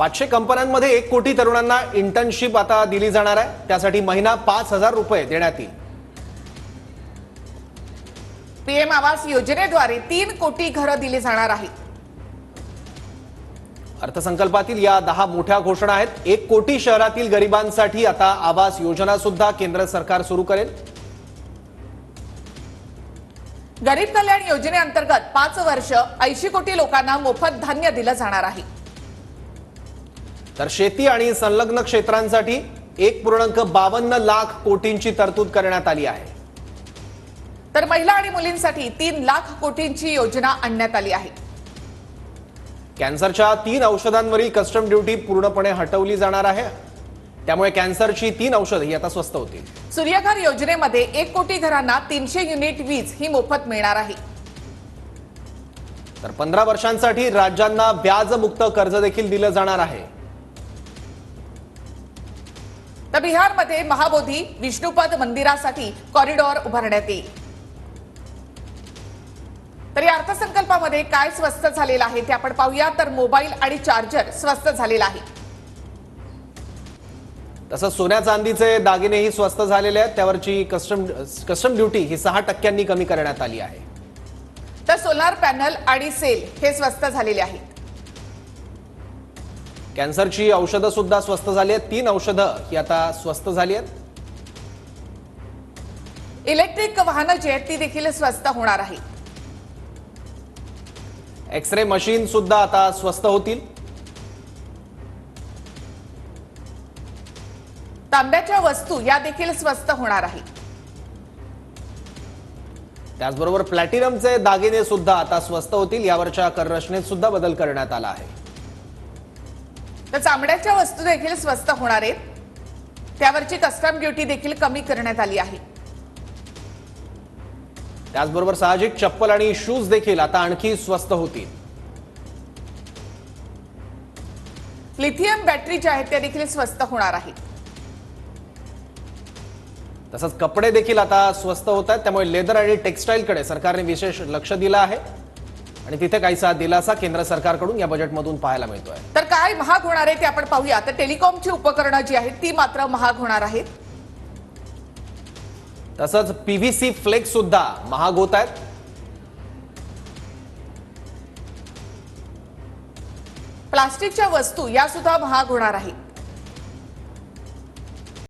500 कंपन्यांमध्ये 1 कोटी तरुणांना इंटर्नशिप आता दिली जाणार आहे। त्यासाठी महिना 5,000 रुपये देण्यात येईल। पीएम आवास योजनेद्वारे 3 कोटी घरं दिली जाणार आहेत। अर्थसंकल्पातील या 10 मोठ्या घोषणा आहेत। 1 कोटी शहरातील गरिबांसाठी आता आवास योजना सुद्धा केंद्र सरकार सुरू करेल। गरीब कल्याण योजनेअंतर्गत 5 वर्ष 80 कोटी लोकांना मोफत धान्य दिलं जाणार आहे। तर शेती आणि संलग्न क्षेत्रांसाठी 1.52 लाख कोटींची तरतूद करण्यात आली आहे। तर महिला आणि मुलींसाठी 3 लाख कोटींची योजना आणण्यात आली आहे। कॅन्सरच्या 3 औषधांवरील कस्टम ड्युटी पूर्णपणे हटवली जाणार आहे। त्यामुळे कॅन्सरची 3 औषधे ही आता स्वस्त होतील। सूर्यघर योजनेमध्ये 1 कोटी घरांना 300 युनिट वीज ही मोफत मिळणार आहे। तर 15 वर्षांसाठी राज्यांना व्याजमुक्त कर्ज देखील दिलं जाणार आहे। तर बिहारमध्ये महाबोधी विष्णुपद मंदिरासाठी कॉरिडॉर उभारण्यात येईल। तर या अर्थसंकल्पामध्ये काय स्वस्त झालेलं आहे ते आपण पाहूया। तर मोबाईल आणि चार्जर स्वस्त झालेला आहे। तसंच सोन्या चांदीचे दागिनेही स्वस्त झालेले आहेत। त्यावरची कस्टम ड्युटी ही 6% कमी करण्यात आली आहे। तर सोलार पॅनल आणि सेल हे स्वस्त झालेले आहेत। कॅन्सरची औषधं सुद्धा स्वस्त झाली आहेत। 3 औषधं ही आता स्वस्त झाली आहेत। इलेक्ट्रिक वाहनं जी आहेत ती देखील स्वस्त होणार आहे। एक्सरे मशीन सुद्धा आता स्वस्त होतील। तांब्याच्या वस्तू या देखील स्वस्त होणार आहे। त्याचबरोबर प्लॅटिनमचे दागिने सुद्धा आता स्वस्त होतील। यावरच्या कररचनेत सुद्धा बदल करण्यात आला आहे। तर चामड्याच्या वस्तू देखील स्वस्त होणार आहेत। त्यावरची कस्टम ड्युटी देखील कमी करण्यात आली आहे। त्याचबरोबर साहजिक चप्पल आणि शूज देखील आता आणखी स्वस्त होतील। लिथियम बॅटरी ज्या आहेत त्या देखील स्वस्त होणार आहेत। तसंच कपडे देखील आता स्वस्त होत आहेत। त्यामुळे लेदर आणि टेक्सटाईल कडे सरकारने विशेष लक्ष दिलं आहे आणि तिथे काहीसा दिलासा केंद्र सरकारकडून या बजेटमधून पाहायला मिळतोय। तर काय महाग होणार आहे ते आपण पाहूया। तर टेलिकॉमची उपकरणं जी आहेत ती मात्र महाग होणार आहेत। तसंच पीव्हीसी फ्लेक्स सुद्धा महाग होत आहेत। प्लास्टिकच्या वस्तू या सुद्धा महाग होणार आहेत।